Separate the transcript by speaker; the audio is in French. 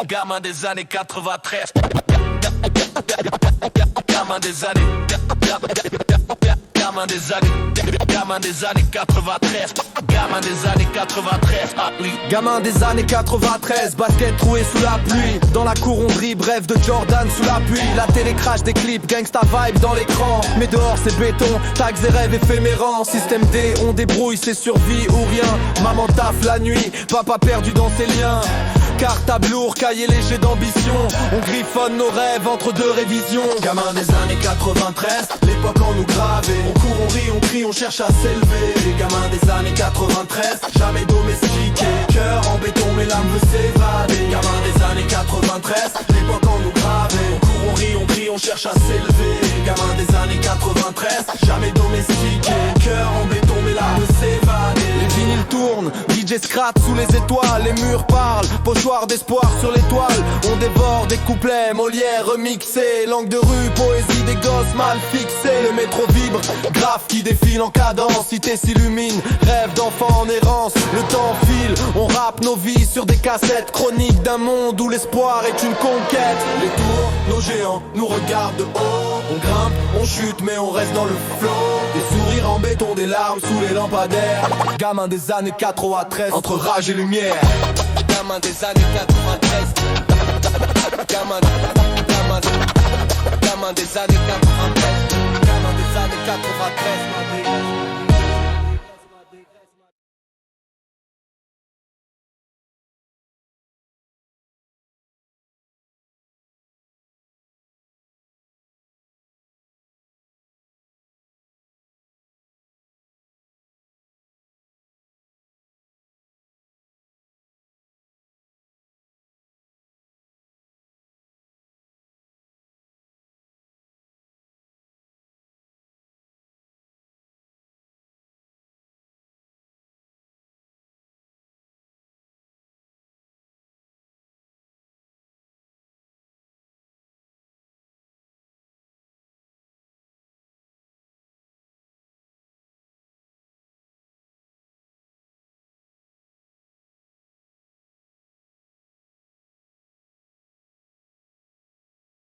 Speaker 1: Gamin des années 93. Gamin des années. Gamin des années 93. Gamin des années 93.
Speaker 2: Gamin des années 93, basket troué sous la pluie. Dans la cour on dribble, rêve de Jordan sous la pluie. La télé crash des clips, gangsta vibe dans l'écran. Mais dehors c'est béton, tags et rêves éphémérants. Système D, on débrouille, c'est survie ou rien. Maman taffe la nuit, papa perdu dans ses liens. Cartable lourd, cahier léger d'ambition. On griffonne nos rêves entre deux révisions. Gamin des années 93, l'époque en nous gravée. On court, on rit, on crie, on cherche à s'élever. Les gamins des années 93, jamais domestiqués. Cœur en béton, mais l'âme veut s'évader. Gamin des années 93, l'époque en nous gravée. On court, on rit, on crie, on cherche à s'élever. Gamin des années 93, jamais domestiqués. Cœur en béton, mais l'âme veut s'évader. Les vinyles tournent, DJ scratch sous les étoiles. Les murs parlent, pochoir d'espoir sur l'étoile. On dévore des couplets, Molière remixés. Langue de rue, poésie des gosses mal fixés. Le métro vibre, graphe qui défile en cadence. Cité s'illumine, rêve d'enfant en errance. Le temps file, on rappe nos vies sur des cassettes. Chronique d'un monde où l'espoir est une conquête. Les tours, nos géants, nous regardent de haut. On grimpe, on chute mais on reste dans le flow. Des sourires en béton, des larmes sous les lampadaires. Gamin des années 93, entre rage et lumière.
Speaker 3: Gamin des années 93. Gamin des années 93.
Speaker 2: Gamin des années 93.